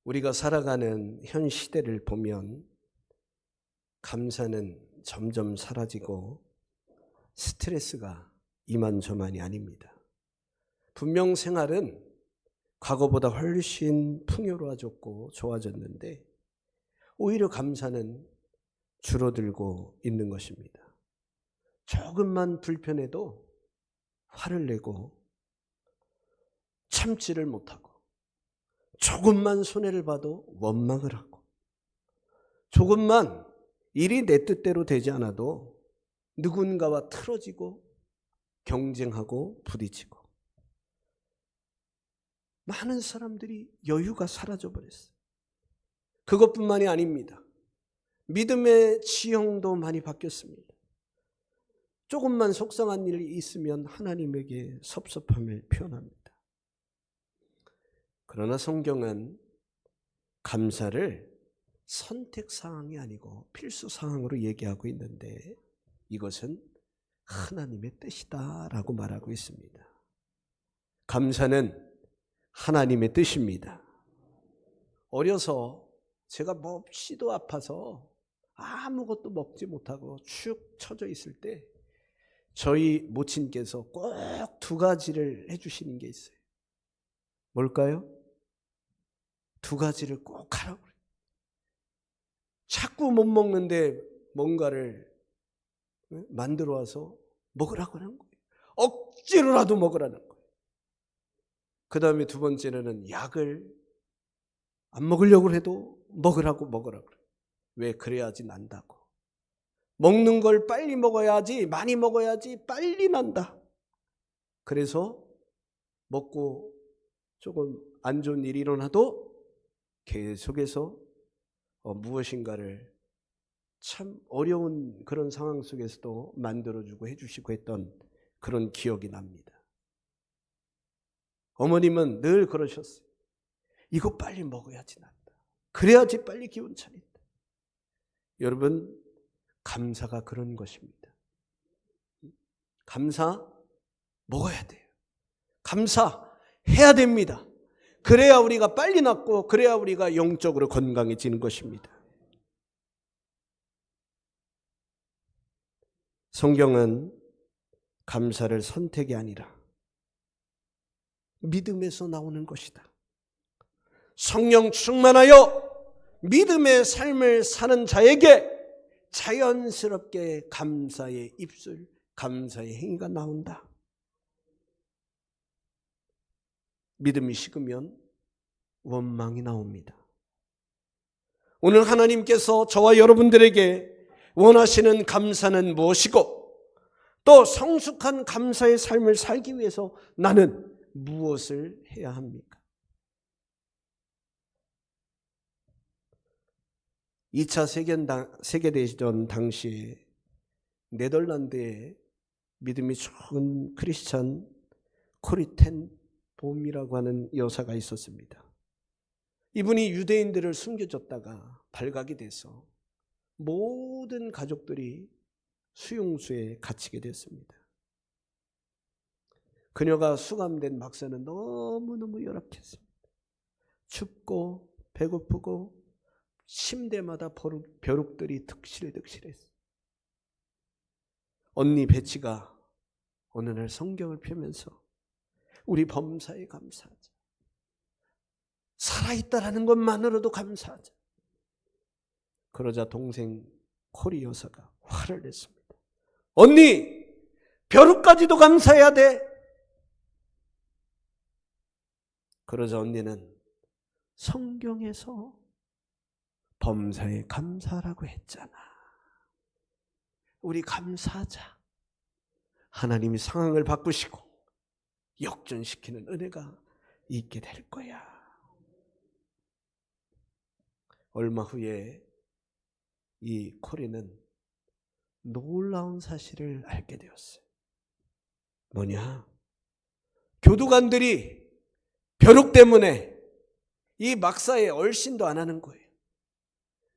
우리가 살아가는 현 시대를 보면 감사는 점점 사라지고 스트레스가 이만저만이 아닙니다. 분명 생활은 과거보다 훨씬 풍요로워졌고 좋아졌는데 오히려 감사는 줄어들고 있는 것입니다. 조금만 불편해도 화를 내고 참지를 못하고, 조금만 손해를 봐도 원망을 하고, 조금만 일이 내 뜻대로 되지 않아도 누군가와 틀어지고 경쟁하고 부딪히고, 많은 사람들이 여유가 사라져버렸어요. 그것뿐만이 아닙니다. 믿음의 지형도 많이 바뀌었습니다. 조금만 속상한 일이 있으면 하나님에게 섭섭함을 표현합니다. 그러나 성경은 감사를 선택사항이 아니고 필수사항으로 얘기하고 있는데 이것은 하나님의 뜻이다라고 말하고 있습니다. 감사는 하나님의 뜻입니다. 어려서 제가 몹시도 아파서 아무것도 먹지 못하고 축 처져 있을 때 저희 모친께서 꼭 두 가지를 해주시는 게 있어요. 뭘까요? 두 가지를 꼭 하라고 그래요. 자꾸 못 먹는데 뭔가를 만들어 와서 먹으라고 하는 거예요. 억지로라도 먹으라는 거예요. 그 다음에 두 번째는 약을 안 먹으려고 해도 먹으라고 그래요. 왜? 그래야지 난다고. 먹는 걸 빨리 먹어야지, 많이 먹어야지 빨리 난다. 그래서 먹고 조금 안 좋은 일이 일어나도 계속해서 무엇인가를 참 어려운 그런 상황 속에서도 만들어주고 해주시고 했던 그런 기억이 납니다. 어머님은 늘 그러셨어요. 이거 빨리 먹어야지 난다. 그래야지 빨리 기운 차린다. 여러분, 감사가 그런 것입니다. 감사 먹어야 돼요. 감사해야 됩니다. 그래야 우리가 빨리 낫고 그래야 우리가 영적으로 건강해지는 것입니다. 성경은 감사를 선택이 아니라 믿음에서 나오는 것이다. 성령 충만하여 믿음의 삶을 사는 자에게 자연스럽게 감사의 입술, 감사의 행위가 나온다. 믿음이 식으면 원망이 나옵니다. 오늘 하나님께서 저와 여러분들에게 원하시는 감사는 무엇이고 또 성숙한 감사의 삶을 살기 위해서 나는 무엇을 해야 합니까? 2차 세계대전 당시에 네덜란드에 믿음이 좋은 크리스찬 코리 텐 봄이라고 하는 여사가 있었습니다. 이분이 유대인들을 숨겨줬다가 발각이 돼서 모든 가족들이 수용소에 갇히게 됐습니다. 그녀가 수감된 막사는 너무너무 열악했습니다. 춥고 배고프고 침대마다 벼룩들이 득실득실했어요. 언니 베치가 어느 날 성경을 펴면서 우리 범사에 감사하자. 살아있다라는 것만으로도 감사하자. 그러자 동생 코리 여사가 화를 냈습니다. 언니, 벼룩까지도 감사해야 돼. 그러자 언니는 성경에서 범사에 감사라고 했잖아. 우리 감사하자. 하나님이 상황을 바꾸시고 역전시키는 은혜가 있게 될 거야. 얼마 후에 이 코리는 놀라운 사실을 알게 되었어요. 뭐냐? 교두관들이 벼룩 때문에 이 막사에 얼씬도 안 하는 거예요.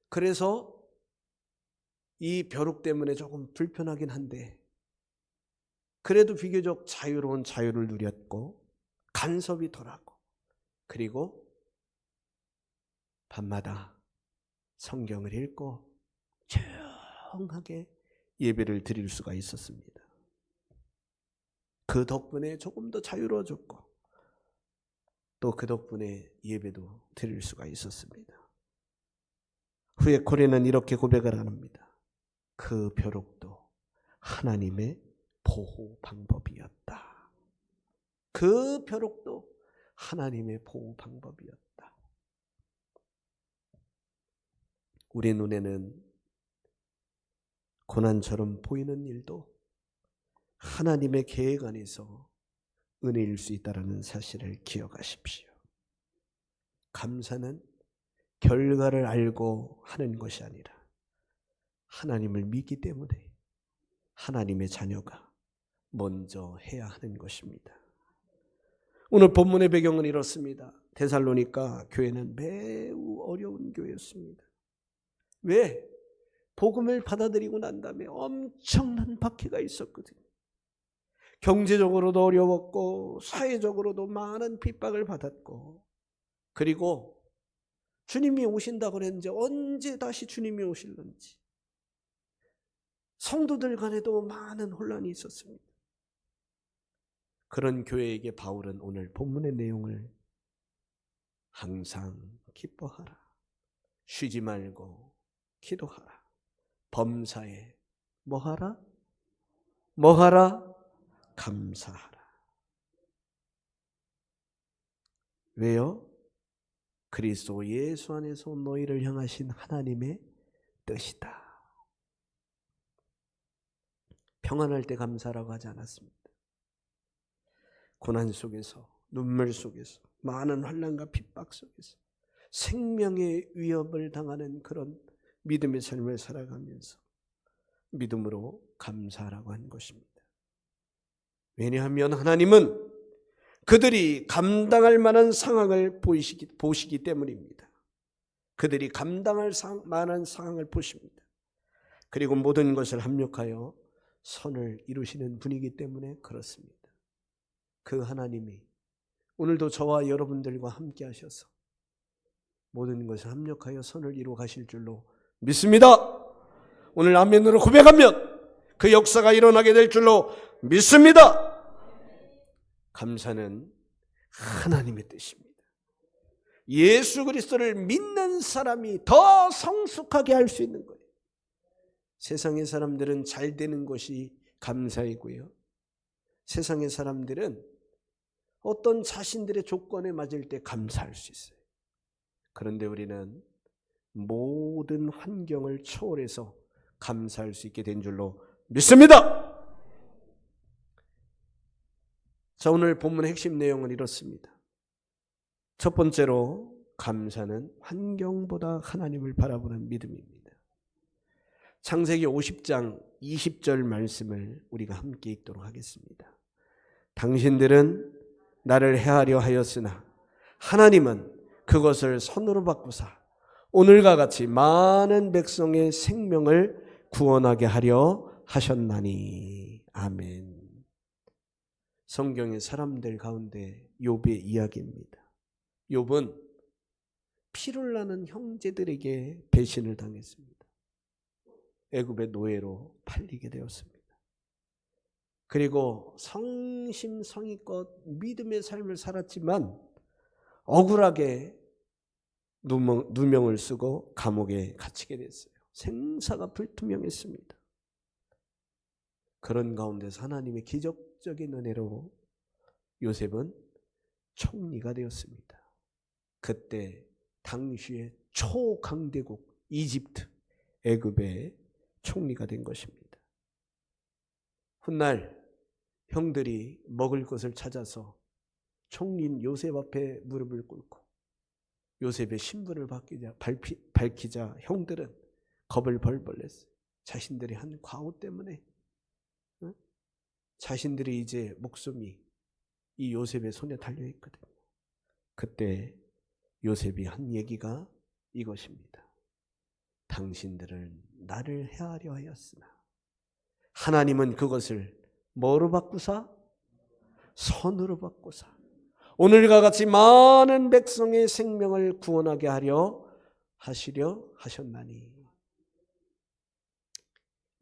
그래서 이 벼룩 때문에 조금 불편하긴 한데 그래도 비교적 자유로운 자유를 누렸고 간섭이 덜하고 그리고 밤마다 성경을 읽고 조용하게 예배를 드릴 수가 있었습니다. 그 덕분에 조금 더 자유로워졌고 또 그 덕분에 예배도 드릴 수가 있었습니다. 후에 고레는 이렇게 고백을 합니다. 그 벼룩도 하나님의 보호 방법이었다. 그 벼룩도 하나님의 보호 방법이었다. 우리 눈에는 고난처럼 보이는 일도 하나님의 계획 안에서 은혜일 수 있다는 사실을 기억하십시오. 감사는 결과를 알고 하는 것이 아니라 하나님을 믿기 때문에 하나님의 자녀가 먼저 해야 하는 것입니다. 오늘 본문의 배경은 이렇습니다. 데살로니가 교회는 매우 어려운 교회였습니다. 왜? 복음을 받아들이고 난 다음에 엄청난 박해가 있었거든요. 경제적으로도 어려웠고 사회적으로도 많은 핍박을 받았고, 그리고 주님이 오신다고 그랬는지 언제 다시 주님이 오실는지 성도들 간에도 많은 혼란이 있었습니다. 그런 교회에게 바울은 오늘 본문의 내용을 항상 기뻐하라, 쉬지 말고 기도하라, 범사에 뭐하라? 감사하라. 왜요? 그리스도 예수 안에서 너희를 향하신 하나님의 뜻이다. 평안할 때 감사라고 하지 않았습니다. 고난 속에서, 눈물 속에서, 많은 환난과 핍박 속에서 생명의 위협을 당하는 그런 믿음의 삶을 살아가면서 믿음으로 감사하라고 한 것입니다. 왜냐하면 하나님은 그들이 감당할 만한 상황을 보시기 때문입니다. 그들이 감당할 만한 상황을 보십니다. 그리고 모든 것을 합력하여 선을 이루시는 분이기 때문에 그렇습니다. 그 하나님이 오늘도 저와 여러분들과 함께 하셔서 모든 것을 합력하여 선을 이루어 가실 줄로 믿습니다. 오늘 아멘으로 고백하면 그 역사가 일어나게 될 줄로 믿습니다. 감사는 하나님의 뜻입니다. 예수 그리스도를 믿는 사람이 더 성숙하게 할 수 있는 거예요. 세상의 사람들은 잘 되는 것이 감사이고요, 세상의 사람들은 어떤 자신들의 조건에 맞을 때 감사할 수 있어요. 그런데 우리는 모든 환경을 초월해서 감사할 수 있게 된 줄로 믿습니다. 자, 오늘 본문의 핵심 내용은 이렇습니다. 첫 번째로 감사는 환경보다 하나님을 바라보는 믿음입니다. 창세기 50장 20절 말씀을 우리가 함께 읽도록 하겠습니다. 당신들은 나를 해하려 하였으나 하나님은 그것을 선으로 바꾸사 오늘과 같이 많은 백성의 생명을 구원하게 하려 하셨나니. 아멘. 성경의 사람들 가운데 욥의 이야기입니다. 욥은 피를 나는 형제들에게 배신을 당했습니다. 애굽의 노예로 팔리게 되었습니다. 그리고 성심성의껏 믿음의 삶을 살았지만 억울하게 누명을 쓰고 감옥에 갇히게 됐어요. 생사가 불투명했습니다. 그런 가운데서 하나님의 기적적인 은혜로 요셉은 총리가 되었습니다. 그때 당시의 초강대국 이집트, 애굽의 총리가 된 것입니다. 훗날 형들이 먹을 것을 찾아서 총리인 요셉 앞에 무릎을 꿇고 요셉의 신분을 밝히자 형들은 겁을 벌벌 냈어요. 자신들이 한 과오 때문에 자신들이 이제 목숨이 이 요셉의 손에 달려있거든요. 그때 요셉이 한 얘기가 이것입니다. 당신들은 나를 해하려 하였으나 하나님은 그것을 뭐로 바꾸사? 선으로 바꾸사 오늘과 같이 많은 백성의 생명을 구원하게 하려 하시려 하셨나니.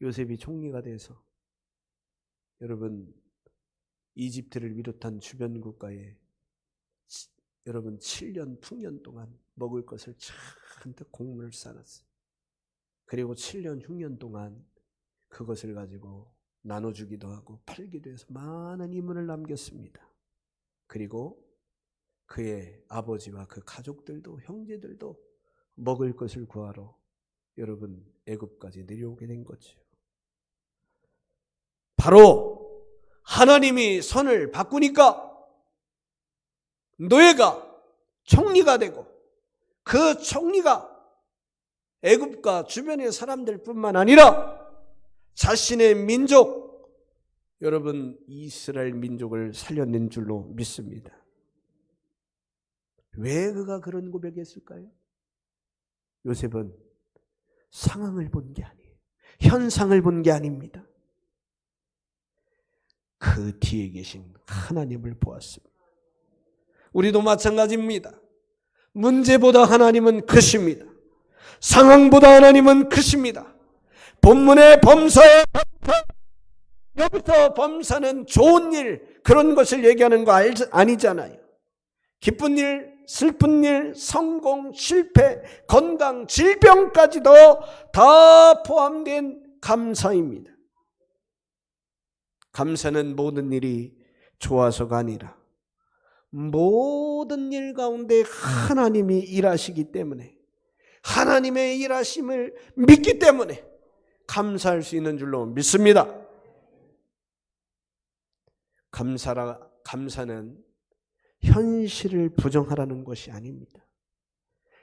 요셉이 총리가 돼서 여러분 이집트를 비롯한 주변 국가에 여러분 7년 풍년 동안 먹을 것을 잔뜩 곡물을 쌓았어요. 그리고 7년 흉년 동안 그것을 가지고 나눠주기도 하고 팔기도 해서 많은 이문을 남겼습니다. 그리고 그의 아버지와 그 가족들도 형제들도 먹을 것을 구하러 여러분 애굽까지 내려오게 된 거죠. 바로 하나님이 선을 바꾸니까 노예가 총리가 되고 그 총리가 애굽과 주변의 사람들뿐만 아니라 자신의 민족, 여러분 이스라엘 민족을 살려낸 줄로 믿습니다. 왜 그가 그런 고백했을까요? 요셉은 상황을 본 게 아니에요. 현상을 본 게 아닙니다. 그 뒤에 계신 하나님을 보았습니다. 우리도 마찬가지입니다. 문제보다 하나님은 크십니다. 상황보다 하나님은 크십니다. 본문의 범사에 여기서 범사는 좋은 일, 그런 것을 얘기하는 거 아니잖아요. 기쁜 일, 슬픈 일, 성공, 실패, 건강, 질병까지도 다 포함된 감사입니다. 감사는 모든 일이 좋아서가 아니라 모든 일 가운데 하나님이 일하시기 때문에, 하나님의 일하심을 믿기 때문에 감사할 수 있는 줄로 믿습니다. 감사는 현실을 부정하라는 것이 아닙니다.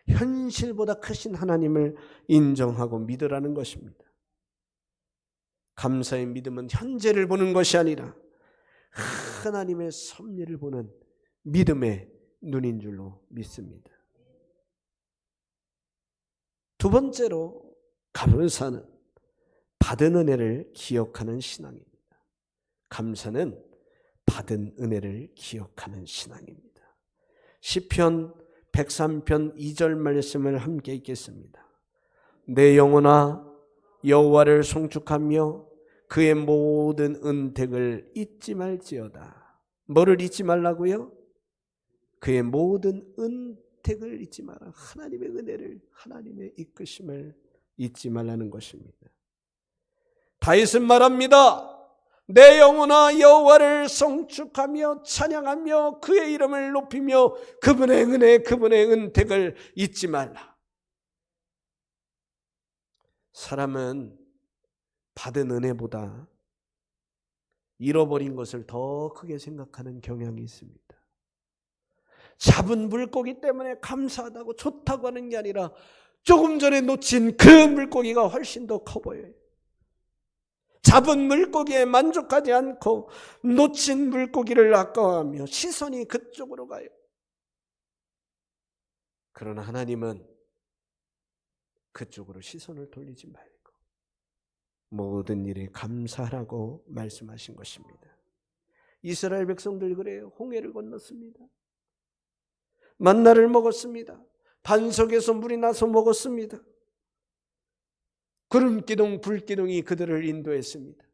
현실보다 크신 하나님을 인정하고 믿으라는 것입니다. 감사의 믿음은 현재를 보는 것이 아니라 하나님의 섭리를 보는 믿음의 눈인 줄로 믿습니다. 두 번째로 감사는 받은 은혜를 기억하는 신앙입니다. 감사는 받은 은혜를 기억하는 신앙입니다. 시편 103편 2절 말씀을 함께 읽겠습니다. 내 영혼아 여호와를 송축하며 그의 모든 은택을 잊지 말지어다. 뭐를 잊지 말라고요? 그의 모든 은택을 잊지 마라. 하나님의 은혜를, 하나님의 이끄심을 잊지 말라는 것입니다. 다윗은 말합니다. 내 영혼아 여호와를 송축하며 찬양하며 그의 이름을 높이며 그분의 은혜, 그분의 은택을 잊지 말라. 사람은 받은 은혜보다 잃어버린 것을 더 크게 생각하는 경향이 있습니다. 잡은 물고기 때문에 감사하다고 좋다고 하는 게 아니라 조금 전에 놓친 그 물고기가 훨씬 더 커 보여요. 잡은 물고기에 만족하지 않고 놓친 물고기를 아까워하며 시선이 그쪽으로 가요. 그러나 하나님은 그쪽으로 시선을 돌리지 말고 모든 일에 감사하라고 말씀하신 것입니다. 이스라엘 백성들 그래요. 홍해를 건넜습니다. 만나를 먹었습니다. 반석에서 물이 나서 먹었습니다. 구름기둥, 불기둥이 그들을 인도했습니다.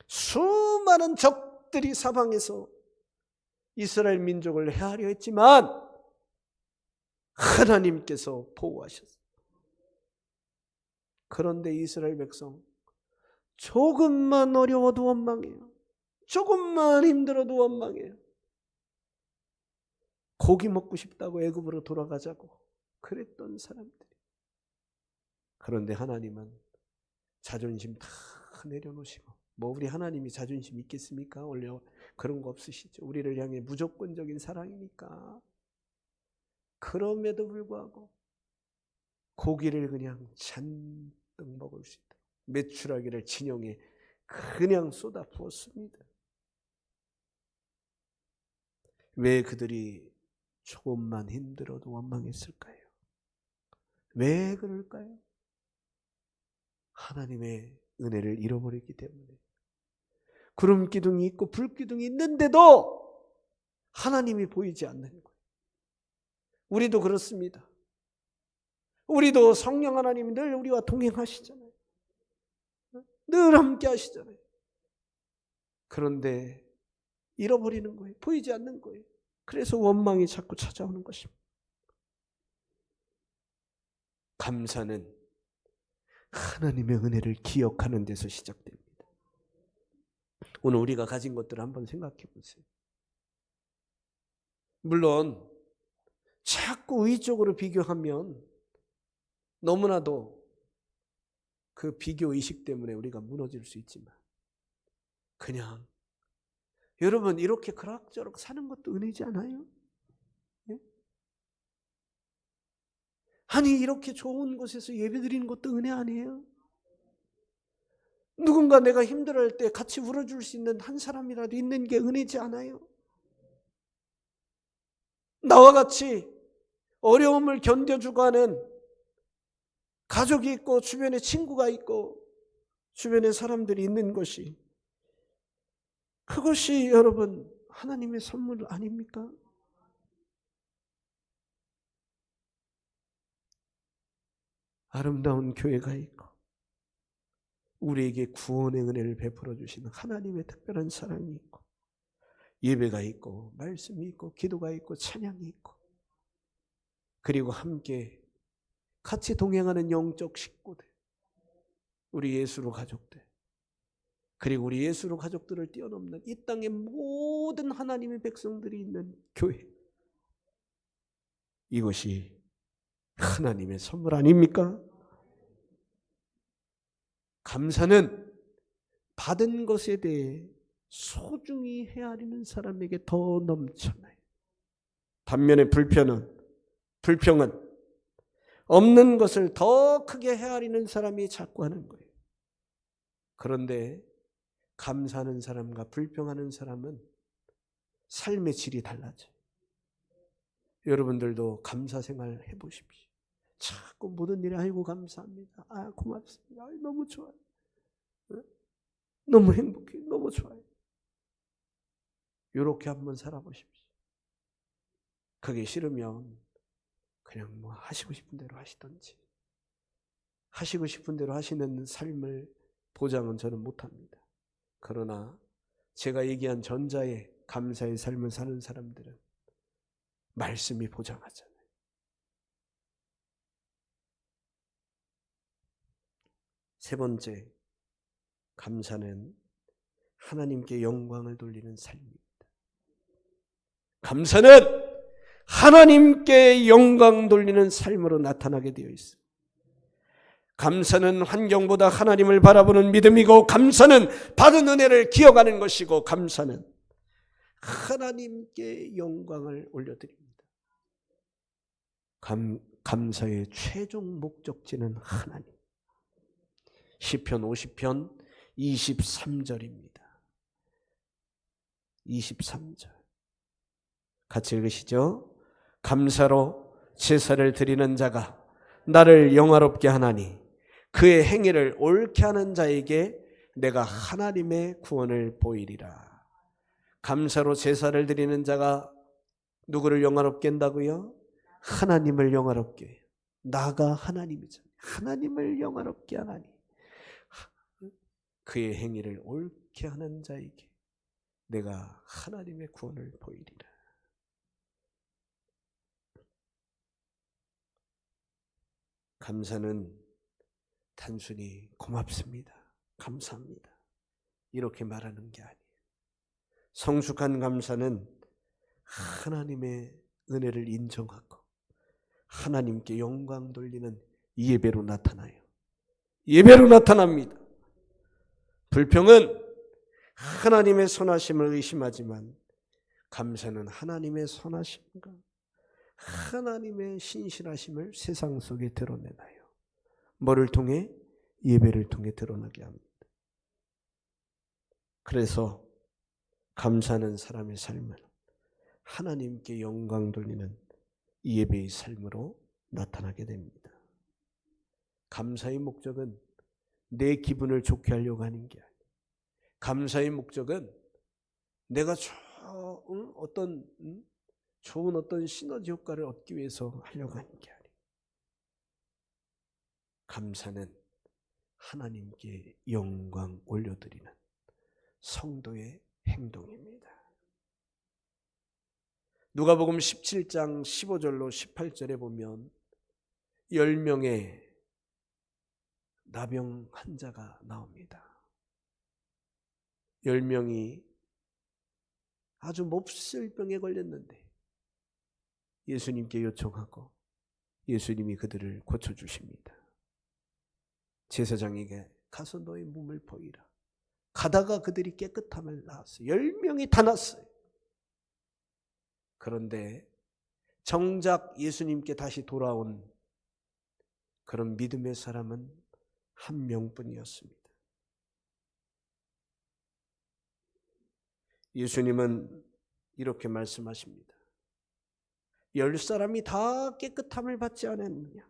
수많은 적들이 사방에서 이스라엘 민족을 해하려 했지만 하나님께서 보호하셨어요. 그런데 이스라엘 백성 조금만 어려워도 원망해요. 조금만 힘들어도 원망해요. 고기 먹고 싶다고 애굽으로 돌아가자고 그랬던 사람들이. 그런데 하나님은 자존심 다 내려놓으시고, 뭐 우리 하나님이 자존심 있겠습니까? 원래 그런 거 없으시죠. 우리를 향해 무조건적인 사랑이니까. 그럼에도 불구하고 고기를 그냥 잔뜩 먹을 수 있다. 메추라기를 진영에 그냥 쏟아 부었습니다. 왜 그들이 조금만 힘들어도 원망했을까요? 왜 그럴까요? 하나님의 은혜를 잃어버렸기 때문에. 구름 기둥이 있고 불 기둥이 있는데도 하나님이 보이지 않는 거예요. 우리도 그렇습니다. 우리도 성령 하나님이 늘 우리와 동행하시잖아요. 늘 함께 하시잖아요. 그런데 잃어버리는 거예요. 보이지 않는 거예요. 그래서 원망이 자꾸 찾아오는 것입니다. 감사는 하나님의 은혜를 기억하는 데서 시작됩니다. 오늘 우리가 가진 것들을 한번 생각해 보세요. 물론 자꾸 의적으로 비교하면 너무나도 그 비교 의식 때문에 우리가 무너질 수 있지만, 그냥 여러분 이렇게 그럭저럭 사는 것도 은혜지 않아요? 예? 아니 이렇게 좋은 곳에서 예배드리는 것도 은혜 아니에요? 누군가 내가 힘들어할 때 같이 울어줄 수 있는 한 사람이라도 있는 게 은혜지 않아요? 나와 같이 어려움을 견뎌주고 하는 가족이 있고 주변에 친구가 있고 주변에 사람들이 있는 것이, 그것이 여러분 하나님의 선물 아닙니까? 아름다운 교회가 있고 우리에게 구원의 은혜를 베풀어 주시는 하나님의 특별한 사랑이 있고 예배가 있고 말씀이 있고 기도가 있고 찬양이 있고, 그리고 함께 같이 동행하는 영적 식구들, 우리 예수로 가족들, 그리고 우리 예수로 가족들을 뛰어넘는 이 땅의 모든 하나님의 백성들이 있는 교회, 이것이 하나님의 선물 아닙니까? 감사는 받은 것에 대해 소중히 헤아리는 사람에게 더 넘쳐나요. 반면에 불평은 없는 것을 더 크게 헤아리는 사람이 자꾸 하는 거예요. 그런데 감사하는 사람과 불평하는 사람은 삶의 질이 달라져요. 여러분들도 감사 생활 해보십시오. 자꾸 모든 일에 아이고 감사합니다. 아 고맙습니다. 너무 좋아요. 너무 행복해요. 너무 좋아요. 이렇게 한번 살아보십시오. 그게 싫으면 그냥 뭐 하시고 싶은 대로 하시던지, 하시고 싶은 대로 하시는 삶을 보장은 저는 못합니다. 그러나 제가 얘기한 전자의 감사의 삶을 사는 사람들은 말씀이 보장하잖아요. 세 번째, 감사는 하나님께 영광을 돌리는 삶입니다. 감사는 하나님께 영광 돌리는 삶으로 나타나게 되어 있습니다. 감사는 환경보다 하나님을 바라보는 믿음이고, 감사는 받은 은혜를 기억하는 것이고, 감사는 하나님께 영광을 올려드립니다. 감사의 최종 목적지는 하나님. 시편 50편 23절입니다. 23절 같이 읽으시죠. 감사로 제사를 드리는 자가 나를 영화롭게 하나니 그의 행위를 옳게 하는 자에게 내가 하나님의 구원을 보이리라. 감사로 제사를 드리는 자가 누구를 영화롭게 한다고요? 하나님을 영화롭게 해요. 나가 하나님이잖아요. 하나님을 영화롭게 하나니 그의 행위를 옳게 하는 자에게 내가 하나님의 구원을 보이리라. 감사는 단순히 고맙습니다, 감사합니다 이렇게 말하는 게 아니에요. 성숙한 감사는 하나님의 은혜를 인정하고 하나님께 영광 돌리는 예배로 나타나요. 예배로 나타납니다. 불평은 하나님의 선하심을 의심하지만 감사는 하나님의 선하심과 하나님의 신실하심을 세상 속에 드러내나요. 뭐를 통해? 예배를 통해 드러나게 합니다. 그래서 감사하는 사람의 삶은 하나님께 영광 돌리는 예배의 삶으로 나타나게 됩니다. 감사의 목적은 내 기분을 좋게 하려고 하는 게 아니에요. 감사의 목적은 내가 좋은 어떤 시너지 효과를 얻기 위해서 하려고 하는 게 아니에요. 감사는 하나님께 영광 올려드리는 성도의 행동입니다. 누가복음 17장 15절로 18절에 보면 10명의 나병 환자가 나옵니다. 10명이 아주 몹쓸 병에 걸렸는데 예수님께 요청하고 예수님이 그들을 고쳐주십니다. 제사장에게 가서 너의 몸을 보이라. 가다가 그들이 깨끗함을 낳았어요. 10명이 다 났어요. 그런데 정작 예수님께 다시 돌아온 그런 믿음의 사람은 한 명뿐이었습니다. 예수님은 이렇게 말씀하십니다. 10사람이 다 깨끗함을 받지 않았느냐?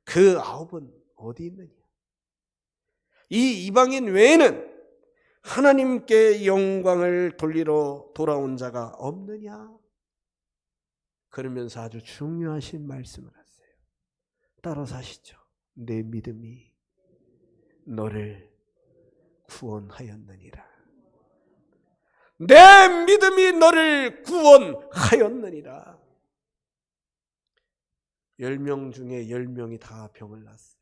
그 9은 어디 있느냐? 이 이방인 외에는 하나님께 영광을 돌리러 돌아온 자가 없느냐? 그러면서 아주 중요하신 말씀을 하세요. 따라서 하시죠. 내 믿음이 너를 구원하였느니라. 내 믿음이 너를 구원하였느니라. 10명 중에 10명이 다 병을 났어요.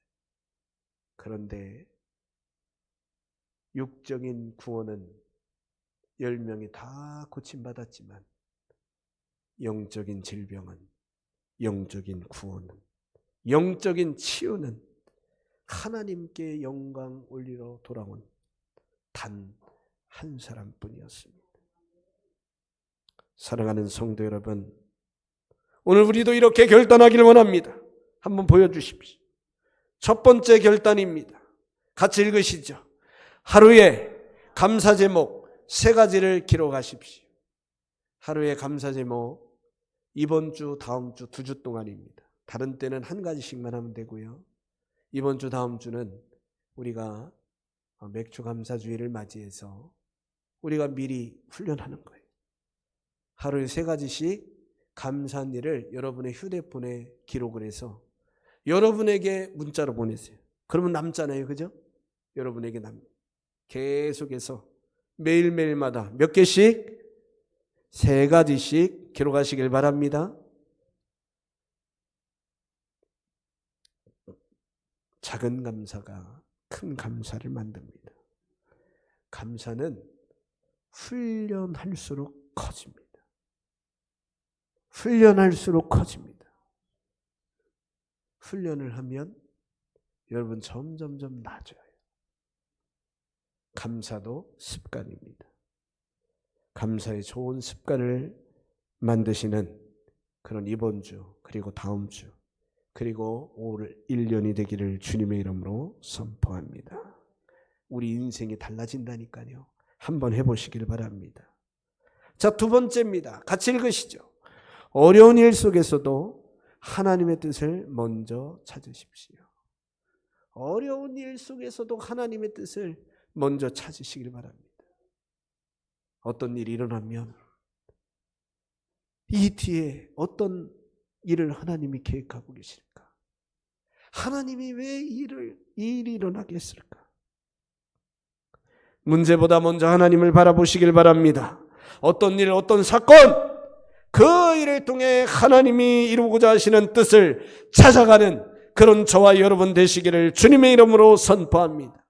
그런데 육적인 구원은 10명이 다 고침받았지만 영적인 질병은, 영적인 구원은, 영적인 치유는 하나님께 영광 올리러 돌아온 단 한 사람뿐이었습니다. 사랑하는 성도 여러분, 오늘 우리도 이렇게 결단하기를 원합니다. 한번 보여주십시오. 첫 번째 결단입니다. 같이 읽으시죠. 하루에 감사 제목 3가지를 기록하십시오. 하루에 감사 제목 이번 주, 다음 주 2주 동안입니다. 다른 때는 1가지씩만 하면 되고요. 이번 주, 다음 주는 우리가 맥주 감사주의를 맞이해서 우리가 미리 훈련하는 거예요. 하루에 3가지씩 감사한 일을 여러분의 휴대폰에 기록을 해서 여러분에게 문자로 보내세요. 그러면 남잖아요. 그죠? 여러분에게 납니다. 계속해서 매일매일마다 몇 개씩? 3가지씩 기록하시길 바랍니다. 작은 감사가 큰 감사를 만듭니다. 감사는 훈련할수록 커집니다. 훈련할수록 커집니다. 훈련을 하면 여러분 점점점 나아져요. 감사도 습관입니다. 감사의 좋은 습관을 만드시는 그런 이번 주, 그리고 다음 주, 그리고 올 1년이 되기를 주님의 이름으로 선포합니다. 우리 인생이 달라진다니까요. 한번 해보시길 바랍니다. 자, 2번째입니다. 같이 읽으시죠. 어려운 일 속에서도 하나님의 뜻을 먼저 찾으십시오. 어려운 일 속에서도 하나님의 뜻을 먼저 찾으시길 바랍니다. 어떤 일이 일어나면 이 뒤에 어떤 일을 하나님이 계획하고 계실까? 하나님이 왜 이 일이 일어나게 했을까? 문제보다 먼저 하나님을 바라보시길 바랍니다. 어떤 일, 어떤 사건, 그 일을 통해 하나님이 이루고자 하시는 뜻을 찾아가는 그런 저와 여러분 되시기를 주님의 이름으로 선포합니다.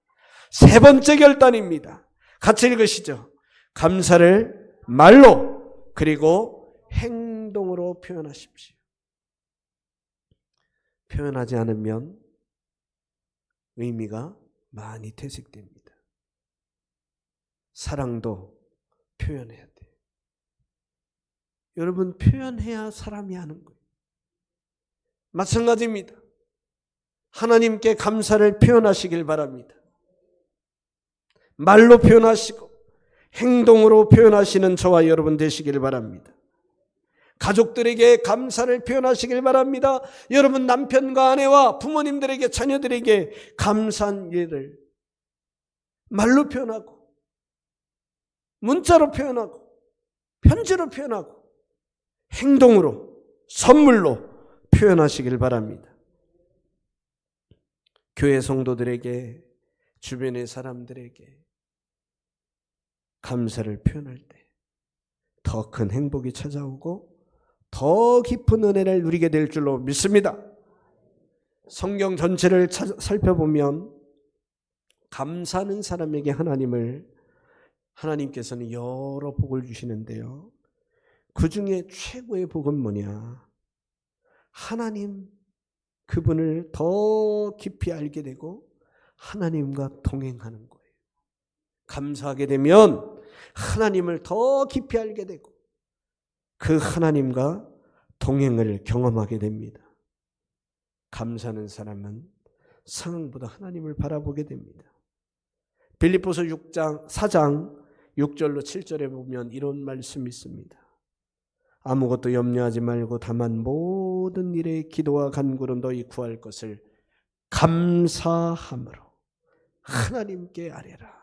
3번째 결단입니다. 같이 읽으시죠. 감사를 말로 그리고 행동으로 표현하십시오. 표현하지 않으면 의미가 많이 퇴색됩니다. 사랑도 표현해야 돼요. 여러분, 표현해야 사람이 하는 거예요. 마찬가지입니다. 하나님께 감사를 표현하시길 바랍니다. 말로 표현하시고 행동으로 표현하시는 저와 여러분 되시길 바랍니다. 가족들에게 감사를 표현하시길 바랍니다. 여러분 남편과 아내와 부모님들에게, 자녀들에게 감사한 일을 말로 표현하고 문자로 표현하고 편지로 표현하고 행동으로, 선물로 표현하시길 바랍니다. 교회 성도들에게, 주변의 사람들에게 감사를 표현할 때 더 큰 행복이 찾아오고 더 깊은 은혜를 누리게 될 줄로 믿습니다. 성경 전체를 살펴보면 감사하는 사람에게 하나님께서는 여러 복을 주시는데요. 그 중에 최고의 복은 뭐냐? 하나님, 그분을 더 깊이 알게 되고 하나님과 동행하는 거예요. 감사하게 되면 하나님을 더 깊이 알게 되고 그 하나님과 동행을 경험하게 됩니다. 감사하는 사람은 상황보다 하나님을 바라보게 됩니다. 빌립보서 4장 6절로 7절에 보면 이런 말씀이 있습니다. 아무것도 염려하지 말고 다만 모든 일에 기도와 간구로 너희 구할 것을 감사함으로 하나님께 아뢰라.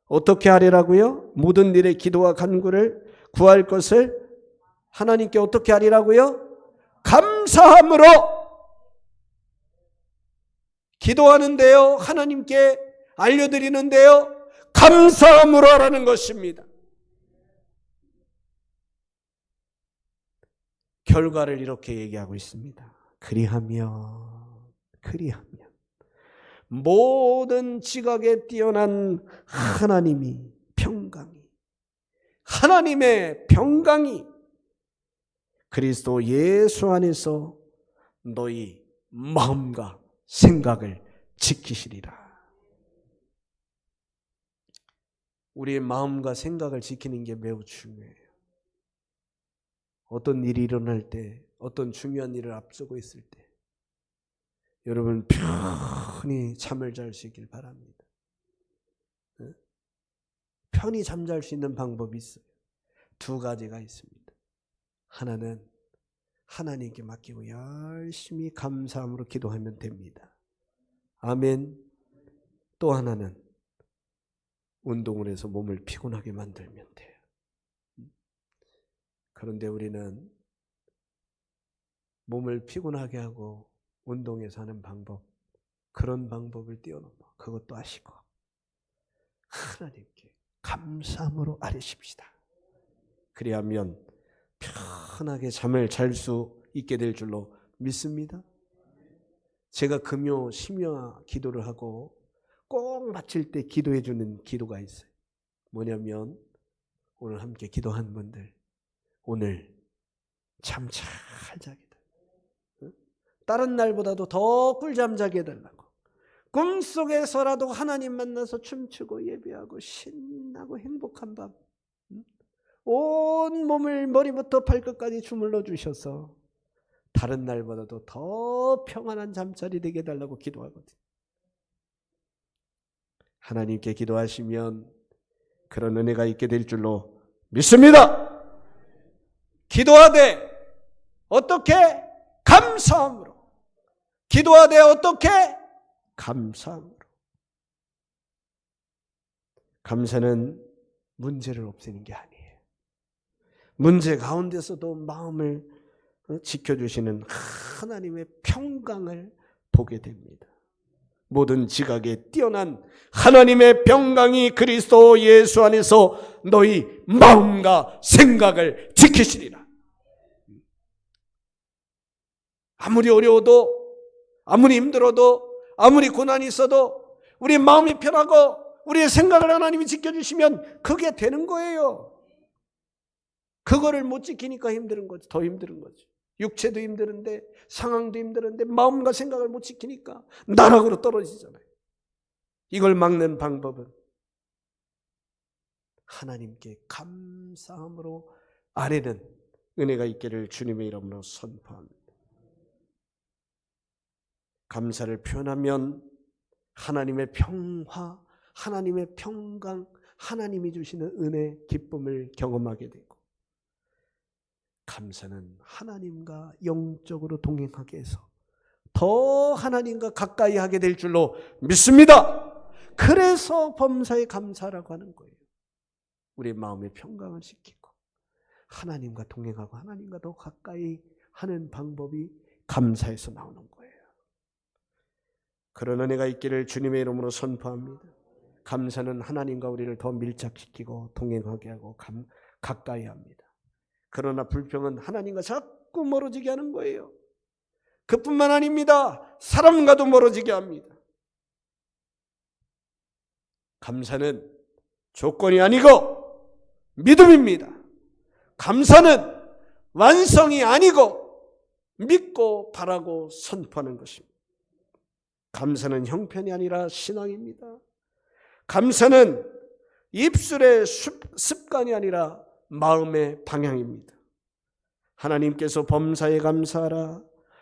어떻게 아뢰라고요? 모든 일에 기도와 간구를 구할 것을 하나님께 어떻게 아뢰라고요? 감사함으로. 기도하는데요, 하나님께 알려드리는데요, 감사함으로 하라는 것입니다. 결과를 이렇게 얘기하고 있습니다. 그리하면 모든 지각에 뛰어난 하나님의 평강이 그리스도 예수 안에서 너희 마음과 생각을 지키시리라. 우리의 마음과 생각을 지키는 게 매우 중요해요. 어떤 일이 일어날 때, 어떤 중요한 일을 앞두고 있을 때 여러분 편히 잠을 잘 수 있길 바랍니다. 편히 잠잘 수 있는 방법이 있어요. 두 가지가 있습니다. 하나는 하나님께 맡기고 열심히 감사함으로 기도하면 됩니다. 아멘. 또 하나는 운동을 해서 몸을 피곤하게 만들면 돼요. 그런데 우리는 몸을 피곤하게 하고 운동해서 하는 방법, 그런 방법을 뛰어넘어 그것도 아시고 하나님께 감사함으로 아뢰십시다. 그리하면 편하게 잠을 잘 수 있게 될 줄로 믿습니다. 제가 금요 심야 기도를 하고 꼭 마칠 때 기도해 주는 기도가 있어요. 뭐냐면 오늘 함께 기도한 분들 오늘 잠 잘 자게 돼. 다른 날보다도 더 꿀잠 자게 해달라고. 꿈속에서라도 하나님 만나서 춤추고 예배하고 신나고 행복한 밤, 온 몸을 머리부터 발끝까지 주물러 주셔서 다른 날보다도 더 평안한 잠자리 되게 해달라고 기도하거든요. 하나님께 기도하시면 그런 은혜가 있게 될 줄로 믿습니다. 기도하되 어떻게? 감사함으로. 기도하되 어떻게? 감사함으로. 감사는 문제를 없애는 게 아니에요. 문제 가운데서도 마음을 지켜주시는 하나님의 평강을 보게 됩니다. 모든 지각에 뛰어난 하나님의 평강이 그리스도 예수 안에서 너희 마음과 생각을 지키시리라. 아무리 어려워도, 아무리 힘들어도, 아무리 고난이 있어도 우리 마음이 편하고 우리의 생각을 하나님이 지켜주시면 그게 되는 거예요. 그거를 못 지키니까 힘든 거지. 더 힘든 거지. 육체도 힘드는데, 상황도 힘드는데 마음과 생각을 못 지키니까 나락으로 떨어지잖아요. 이걸 막는 방법은 하나님께 감사함으로 아뢰는 은혜가 있기를 주님의 이름으로 선포합니다. 감사를 표현하면 하나님의 평화, 하나님의 평강, 하나님이 주시는 은혜, 기쁨을 경험하게 되고, 감사는 하나님과 영적으로 동행하게 해서 더 하나님과 가까이 하게 될 줄로 믿습니다. 그래서 범사에 감사라고 하는 거예요. 우리 마음의 평강을 지키고 하나님과 동행하고 하나님과 더 가까이 하는 방법이 감사에서 나오는 거예요. 그런 은혜가 있기를 주님의 이름으로 선포합니다. 감사는 하나님과 우리를 더 밀착시키고 동행하게 하고 가까이 합니다. 그러나 불평은 하나님과 자꾸 멀어지게 하는 거예요. 그뿐만 아닙니다. 사람과도 멀어지게 합니다. 감사는 조건이 아니고 믿음입니다. 감사는 완성이 아니고 믿고 바라고 선포하는 것입니다. 감사는 형편이 아니라 신앙입니다. 감사는 입술의 습관이 아니라 마음의 방향입니다. 하나님께서 범사에 감사하라,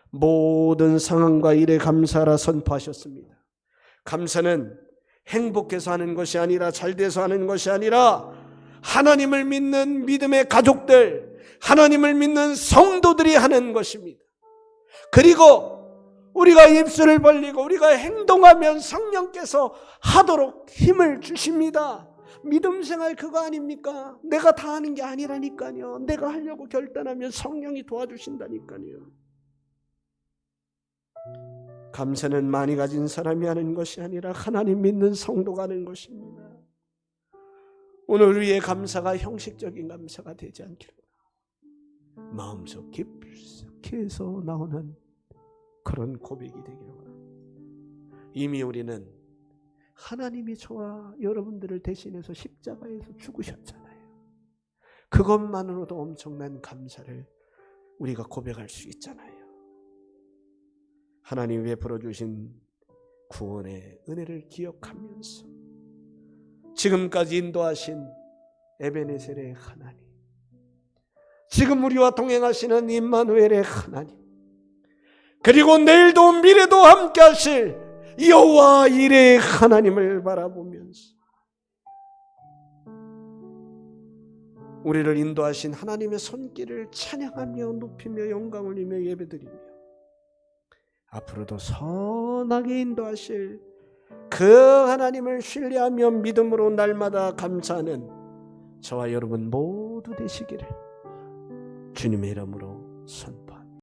모든 상황과 일에 감사하라 선포하셨습니다. 감사는 행복해서 하는 것이 아니라, 잘돼서 하는 것이 아니라, 하나님을 믿는 믿음의 가족들, 하나님을 믿는 성도들이 하는 것입니다. 그리고 우리가 입술을 벌리고 우리가 행동하면 성령께서 하도록 힘을 주십니다. 믿음 생활 그거 아닙니까? 내가 다 하는 게 아니라니까요. 내가 하려고 결단하면 성령이 도와주신다니까요. 감사는 많이 가진 사람이 하는 것이 아니라 하나님 믿는 성도가 하는 것입니다. 오늘 우리의 감사가 형식적인 감사가 되지 않기를, 마음속 깊숙이에서 나오는 그런 고백이 되기를 바랍니다. 이미 우리는 하나님이 저와 여러분들을 대신해서 십자가에서 죽으셨잖아요. 그것만으로도 엄청난 감사를 우리가 고백할 수 있잖아요. 하나님 베풀어 주신 구원의 은혜를 기억하면서 지금까지 인도하신 에베네셀의 하나님, 지금 우리와 동행하시는 임마누엘의 하나님, 그리고 내일도 미래도 함께 하실 여호와 이레의 하나님을 바라보면서 우리를 인도하신 하나님의 손길을 찬양하며 높이며 영광 올리며 예배드리며 앞으로도 선하게 인도하실 그 하나님을 신뢰하며 믿음으로 날마다 감사하는 저와 여러분 모두 되시기를 주님의 이름으로 선포합니다.